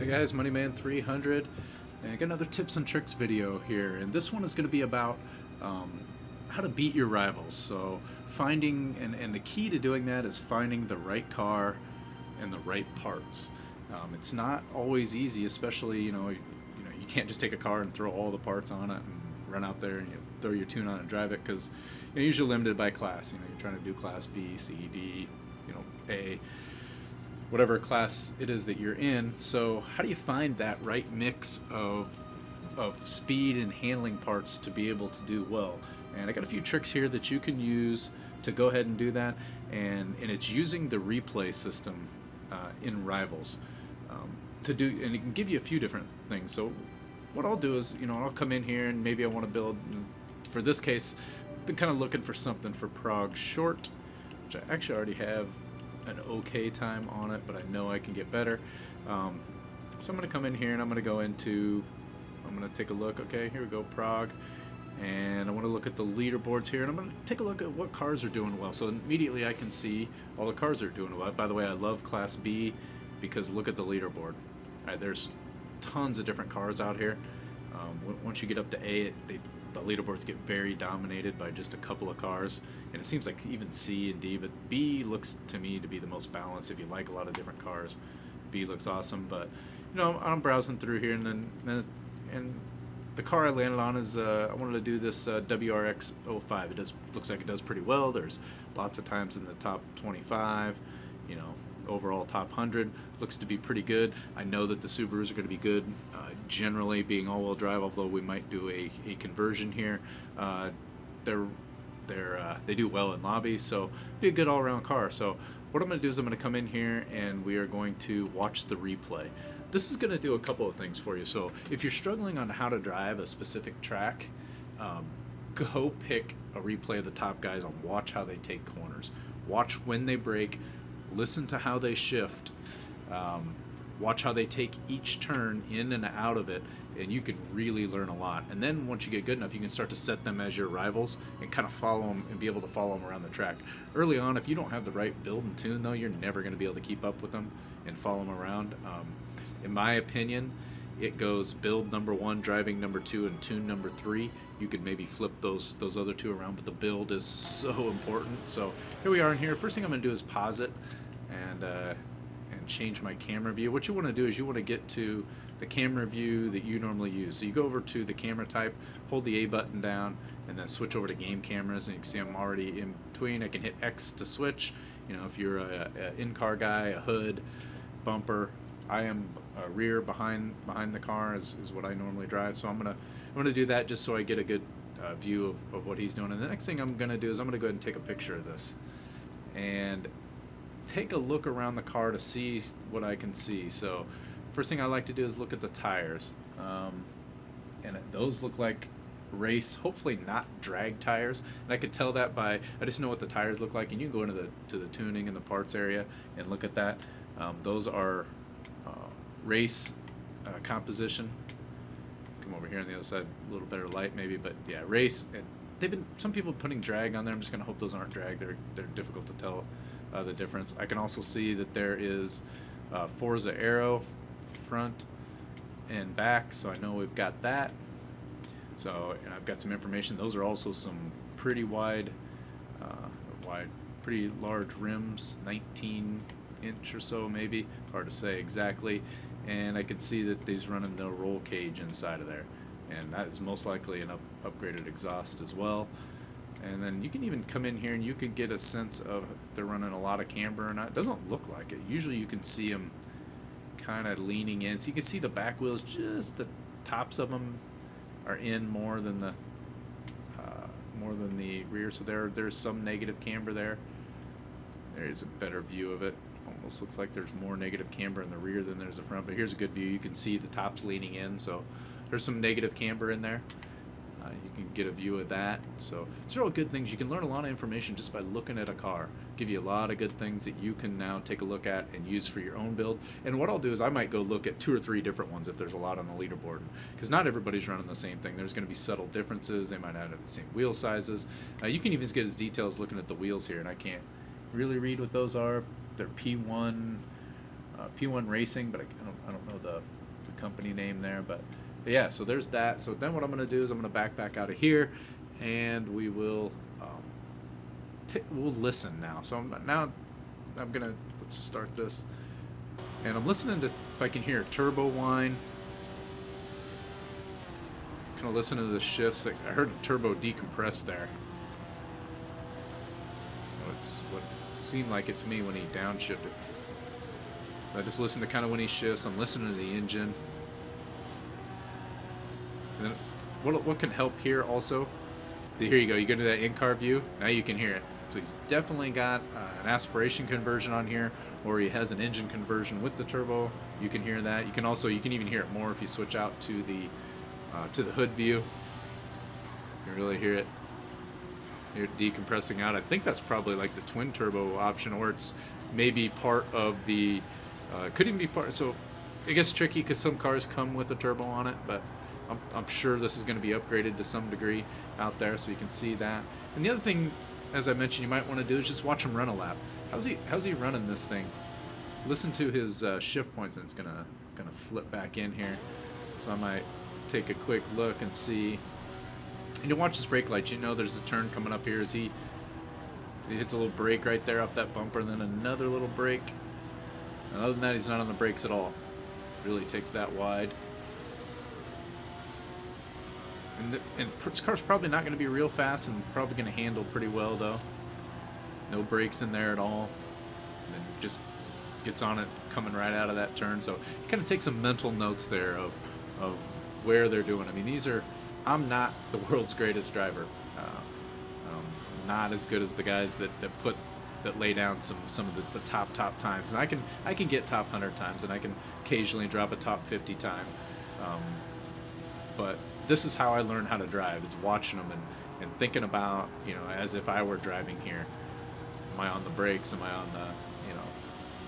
Hey guys, Moneyman300, and I got another tips and tricks video here, and this one is going to be about how to beat your rivals. So finding, and the key to doing that is finding the right car and the right parts. It's not always easy, especially you can't just take a car and throw all the parts on it and run out there and throw your tune on it and drive it, because you're usually limited by class. You're trying to do class B, C, D, A, whatever class it is that you're in. So how do you find that right mix of speed and handling parts to be able to do well? And I got a few tricks here that you can use to go ahead and do that, and it's using the replay system in Rivals to do, and it can give you a few different things. So what I'll do is, I'll come in here and maybe I want to build, for this case, I've been kind of looking for something for Prague Short, which I actually already have an okay time on it, but I know I can get better. So I'm going to come in here and I'm going to take a look. Okay, here we go, Prague, and I want to look at the leaderboards here, and I'm going to take a look at what cars are doing well. So immediately I can see all the cars are doing well. By the way, I love Class B because look at the leaderboard. All right, there's tons of different cars out here. Once you get up to A, the leaderboards get very dominated by just a couple of cars, and it seems like even C and D, but B looks to me to be the most balanced. If you like a lot of different cars, B looks awesome. But I'm browsing through here, and the car I landed on is I wanted to do this WRX 05. Looks like it does pretty well. There's lots of times in the top 25. Overall top 100 looks to be pretty good. I know that the Subarus are going to be good, generally being all-wheel drive, although we might do a conversion here. They do well in lobby, so be a good all-around car. So what I'm going to do is I'm going to come in here and we are going to watch the replay. This is going to do a couple of things for you. So if you're struggling on how to drive a specific track, go pick a replay of the top guys and watch how they take corners. Watch when they brake. Listen to how they shift. Watch how they take each turn in and out of it, and you can really learn a lot. And then once you get good enough, you can start to set them as your rivals and kind of follow them and be able to follow them around the track. Early on, if you don't have the right build and tune, though, you're never going to be able to keep up with them and follow them around. In my opinion, it goes build number 1, driving number 2, and tune number 3. You could maybe flip those other two around, but the build is so important. So here we are in here. First thing I'm going to do is pause it and change my camera view. What you want to do is you want to get to the camera view that you normally use. So you go over to the camera type, hold the A button down, and then switch over to game cameras. And you can see I'm already in between. I can hit X to switch. If you're a in-car guy, a hood, bumper. I am rear behind the car is what I normally drive. So I'm gonna do that just so I get a good view of what he's doing. And the next thing I'm gonna do is I'm gonna go ahead and take a picture of this and take a look around the car to see what I can see. So first thing I like to do is look at the tires, and those look like race, hopefully not drag tires. And I could tell that by, I just know what the tires look like, and you can go into the tuning and the parts area and look at that. Those are race composition. Come over here on the other side, a little better light maybe, but yeah, race. And some people putting drag on there. I'm just gonna hope those aren't drag. They're difficult to tell the difference. I can also see that there is Forza Aero front and back, so I know we've got that. So, and I've got some information. Those are also some pretty wide, pretty large rims, 19-inch or so maybe. Hard to say exactly. And I can see that these running the roll cage inside of there, and that is most likely an upgraded exhaust as well. And then you can even come in here and you can get a sense of if they're running a lot of camber or not. It doesn't look like it. Usually you can see them kind of leaning in. So you can see the back wheels, just the tops of them are in more than the rear. So there's some negative camber there. There's a better view of it. Almost looks like there's more negative camber in the rear than there's the front, but here's a good view. You can see the tops leaning in, so there's some negative camber in there. You can get a view of that. So these are all good things. You can learn a lot of information just by looking at a car. Give you a lot of good things that you can now take a look at and use for your own build. And what I'll do is I might go look at 2 or 3 different ones if there's a lot on the leaderboard, because not everybody's running the same thing. There's going to be subtle differences. They might not have the same wheel sizes. You can even get as details looking at the wheels here, and I can't really read what those are. They're P1 Racing, but I don't know company name there, but yeah, so there's that. So then what I'm going to do is I'm going to back out of here, and we will we'll listen now. So I'm gonna, let's start this, and I'm listening to if I can hear a turbo whine. Kind of listen to the shifts. I heard a turbo decompress there. It's what seemed like it to me when he downshifted. So I just listen to kind of when he shifts. I'm listening to the engine. And then what can help here also? Here you go. You go to that in-car view. Now you can hear it. So he's definitely got an aspiration conversion on here, or he has an engine conversion with the turbo. You can hear that. You can even hear it more if you switch out to the hood view. You can really hear it. Hear it decompressing out. I think that's probably like the twin turbo option, or it's maybe part of the. Could even be part. So I guess tricky because some cars come with a turbo on it, but I'm sure this is going to be upgraded to some degree out there, so you can see that. And the other thing, as I mentioned, you might want to do is just watch him run a lap. How's he running this thing? Listen to his shift points, and it's gonna flip back in here. So I might take a quick look and see. And you watch his brake lights. You know there's a turn coming up here. As he hits a little brake right there off that bumper, and then another little brake. And other than that, he's not on the brakes at all. Really takes that wide. And this car's probably not going to be real fast, and probably going to handle pretty well though. No brakes in there at all. And then just gets on it coming right out of that turn. So you kind of take some mental notes there of where they're doing. I mean, I'm not the world's greatest driver. Not as good as the guys that lay down some of the top times. And I can get top 100 times, and I can occasionally drop a top 50 time. But this is how I learned how to drive, is watching them and thinking about, as if I were driving here. Am I on the brakes? Am I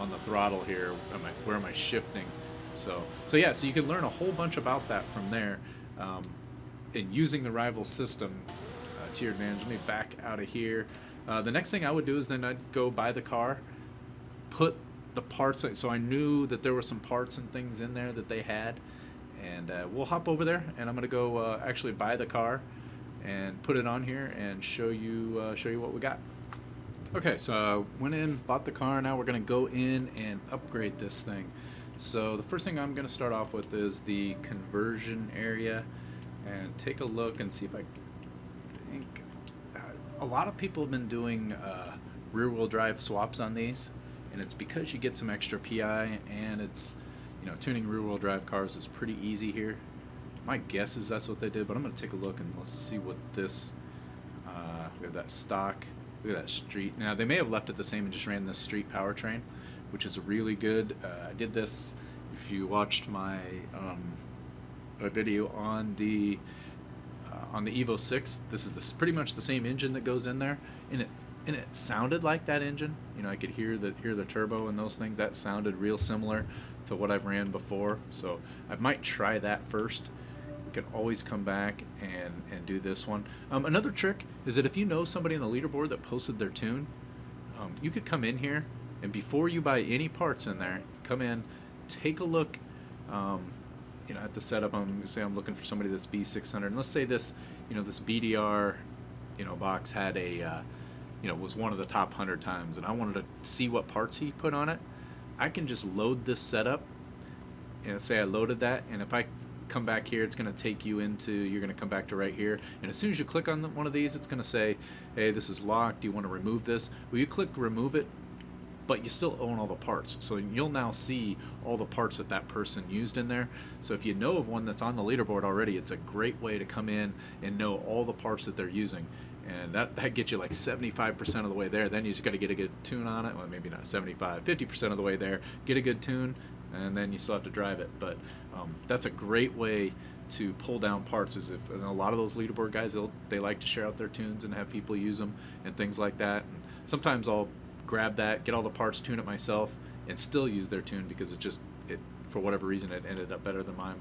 on the throttle here? Where am I shifting? So yeah, so you can learn a whole bunch about that from there, in using the rival system to your advantage. Let me back out of here. The next thing I would do is then I'd go buy the car, put the parts, so I knew that there were some parts and things in there that they had, and we'll hop over there, and I'm gonna go actually buy the car and put it on here and show you what we got. Okay, so I went in, bought the car. Now we're gonna go in and upgrade this thing. So the first thing I'm gonna start off with is the conversion area, and take a look and see if I think a lot of people have been doing rear-wheel drive swaps on these, and it's because you get some extra PI, and it's, tuning rear-wheel drive cars is pretty easy here. My guess is that's what they did, but I'm going to take a look and let's see what this, we have that stock, look at that street. Now they may have left it the same and just ran this street powertrain, which is really good. I did this, if you watched my video on the Evo 6, this is pretty much the same engine that goes in there, and it sounded like that engine. I could hear the turbo and those things. That sounded real similar to what I've ran before. So I might try that first. You can always come back and do this one. Another trick is that if you know somebody on the leaderboard that posted their tune, you could come in here, and before you buy any parts in there, come in, take a look. At the setup, I'm looking for somebody that's B600, and let's say this, this BDR, box had a, was one of the top 100 times, and I wanted to see what parts he put on it. I can just load this setup, and say I loaded that, and if I come back here, it's going to take you into, you're going to come back to right here, and as soon as you click on one of these, it's going to say, hey, this is locked, do you want to remove this? Well, you click remove it, but you still own all the parts, so you'll now see all the parts that person used in there. So if you know of one that's on the leaderboard already, it's a great way to come in and know all the parts that they're using, and that gets you like 75% of the way there. Then you just got to get a good tune on it. Well, maybe not 75, 50% of the way there, get a good tune, and then you still have to drive it. But that's a great way to pull down parts, is if, and a lot of those leaderboard guys, they like to share out their tunes and have people use them and things like that. And sometimes I'll grab that, get all the parts, tune it myself, and still use their tune because it for whatever reason it ended up better than mine.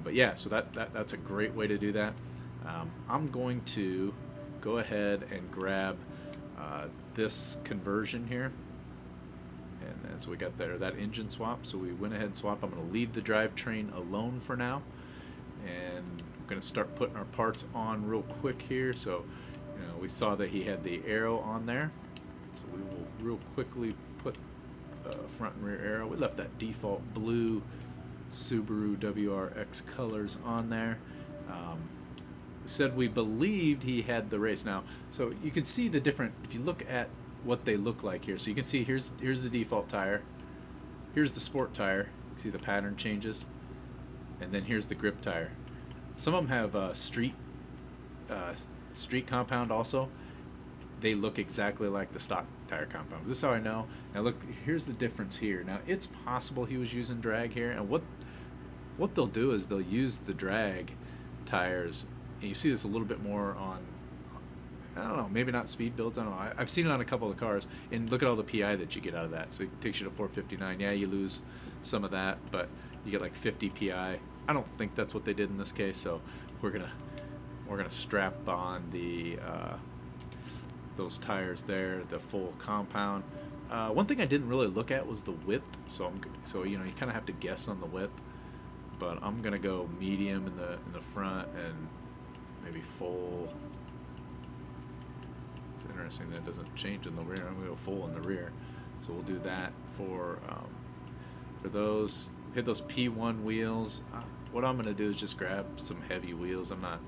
But yeah, so that's a great way to do that. I'm going to go ahead and grab this conversion here, and So we got that engine swap. So we went ahead and swapped. I'm going to leave the drivetrain alone for now, and I'm going to start putting our parts on real quick here. So, you know, we saw that he had the arrow on there, so we will real quickly put front and rear arrow. We left that default blue Subaru WRX colors on there. We said we believed he had the race. Now, so you can see the different, if you look at what they look like here. So you can see here's the default tire. Here's the sport tire. See the pattern changes. And then here's the grip tire. Some of them have street compound also. They look exactly like the stock tire compound. This is how I know. Now look, here's the difference here. Now it's possible he was using drag here, and what they'll do is they'll use the drag tires. And you see this a little bit more on, I don't know, maybe not speed builds. I don't know. I've seen it on a couple of cars, and look at all the PI that you get out of that. So it takes you to 459. Yeah, you lose some of that, but you get like 50 PI. I don't think that's what they did in this case. So we're gonna strap on the those tires there, the full compound. One thing I didn't really look at was the width. So you know, you kind of have to guess on the width. But I'm gonna go medium in the front and maybe full. It's interesting that it doesn't change in the rear. I'm gonna go full in the rear. So we'll do that for those. Hit those P1 wheels. What I'm gonna do is just grab some heavy wheels. I'm not.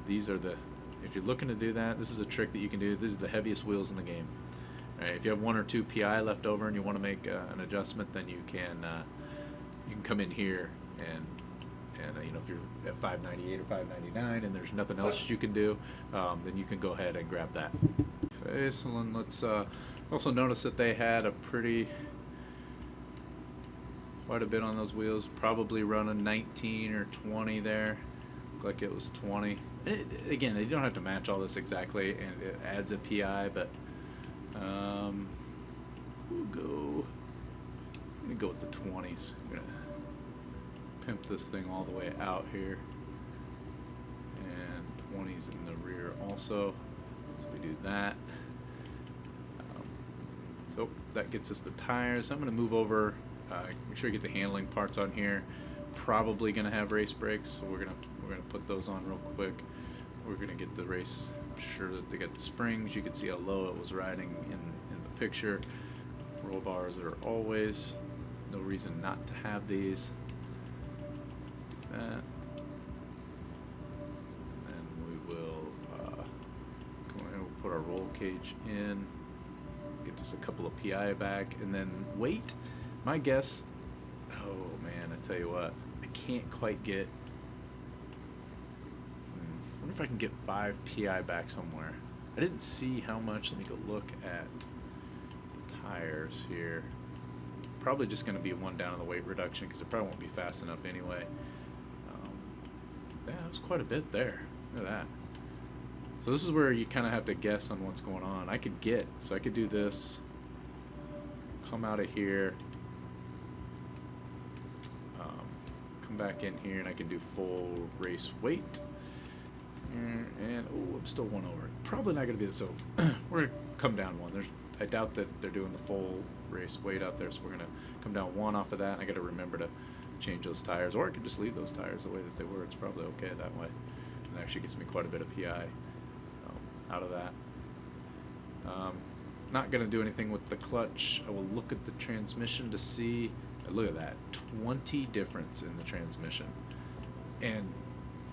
These are the. If you're looking to do that, this is a trick that you can do. These are the heaviest wheels in the game. Right, if you have 1 or 2 PI left over and you want to make an adjustment, then you can come in here and you know, if you're at 598 or 599 and there's nothing else you can do, then you can go ahead and grab that. Okay, so then let's also notice that they had quite a bit on those wheels, probably running 19 or 20 there. Looked like it was 20. Again, they don't have to match all this exactly, and it adds a PI, but we'll go. I'm gonna go with the 20s. I'm gonna pimp this thing all the way out here, and 20s in the rear also. So we do that. So that gets us the tires. I'm gonna move over. Make sure you get the handling parts on here. Probably gonna have race brakes, so we're gonna put those on real quick. We're gonna get the race. Sure that they got the springs. You can see how low it was riding in the picture. Roll bars are always. No reason not to have these. Do that. And we will go ahead and put our roll cage in. Get just a couple of PI back, and then weight. My guess. Oh man, I tell you what, I can't quite get. I wonder if I can get 5 PI back somewhere. I didn't see how much. Let me go look at the tires here. Probably just going to be one down on the weight reduction because it probably won't be fast enough anyway. Yeah, that's quite a bit there. Look at that. So this is where you kind of have to guess on what's going on. I could do this. Come out of here. Come back in here, and I can do full race weight. And oh, I'm still 1 over. Probably not going to be this. So we're going to come down 1. I doubt that they're doing the full race weight out there, so we're going to come down 1 off of that. And I got to remember to change those tires, or I could just leave those tires the way that they were. It's probably okay that way. And actually gets me quite a bit of PI out of that. Not going to do anything with the clutch. I will look at the transmission to see. Look at that, 20 difference in the transmission. And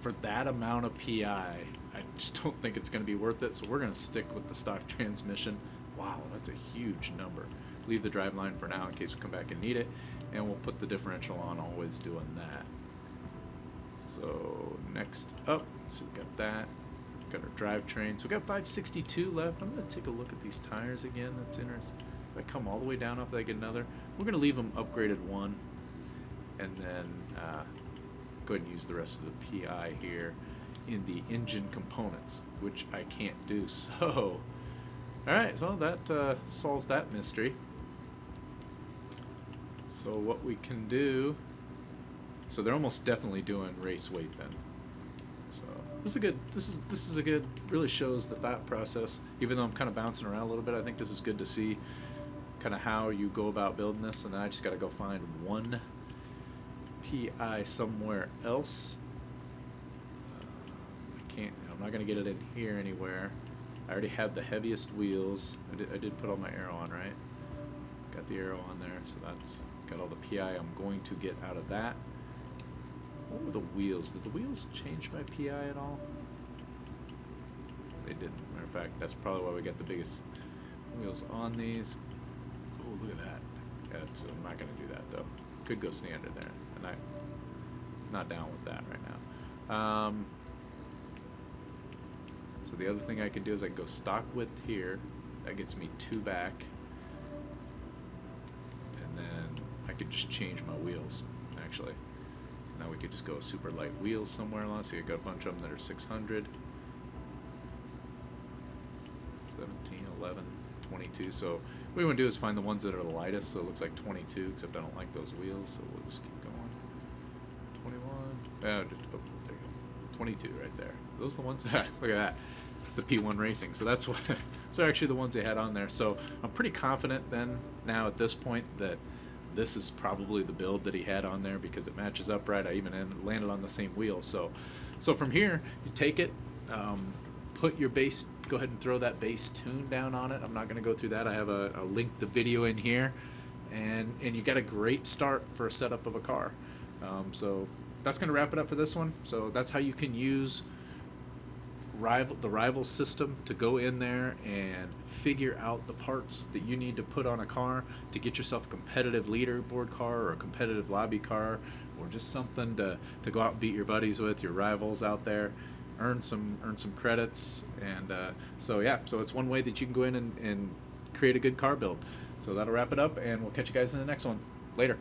for that amount of PI, I just don't think it's going to be worth it. So we're going to stick with the stock transmission. Wow, that's a huge number. Leave the drive line for now in case we come back and need it. And we'll put the differential on, always doing that. So next up, so we got that. Got our drivetrain. So we got 562 left. I'm going to take a look at these tires again. That's interesting. If I come all the way down off, I get another. We're going to leave them upgraded 1, and then go ahead and use the rest of the PI here in the engine components, which I can't do. So, all right, so that solves that mystery. So what we can do, so they're almost definitely doing race weight then. So this is a good. This is a good. Really shows the thought process. Even though I'm kind of bouncing around a little bit, I think this is good to see. kind of how you go about building this, and then I just got to go find one PI somewhere else. I can't, I'm not going to get it in here anywhere. I already have the heaviest wheels. I did put all my aero on, right? Got the aero on there, so that's got all the PI I'm going to get out of that. What were the wheels? Did the wheels change my PI at all? They didn't. Matter of fact, that's probably why we got the biggest wheels on these. Oh, look at that. Yeah, so I'm not going to do that, though. Could go standard there, and I'm not down with that right now. So the other thing I could do is I could go stock width here. That gets me 2 back. And then I could just change my wheels, actually. So now we could just go super light wheels somewhere along. So you got a bunch of them that are 600. 17, 11, 22. So what we want to do is find the ones that are the lightest. So it looks like 22, except I don't like those wheels. So we'll just keep going. 21. Oh, there you go. 22 right there. Those are the ones that, look at that. It's the P1 Racing. So that's what, so actually the ones they had on there. So I'm pretty confident then, now at this point, that this is probably the build that he had on there because it matches up right. I even landed on the same wheel. So from here, you take it, put your bass, go ahead and throw that bass tune down on it. I'm not going to go through that. I have a link the video in here, and you got a great start for a setup of a car. So that's going to wrap it up for this one. So that's how you can use the rival system to go in there and figure out the parts that you need to put on a car to get yourself a competitive leaderboard car or a competitive lobby car, or just something to go out and beat your buddies with, your rivals out there. Earn some credits, and so yeah, so it's one way that you can go in and create a good car build. So that'll wrap it up, and we'll catch you guys in the next one. Later.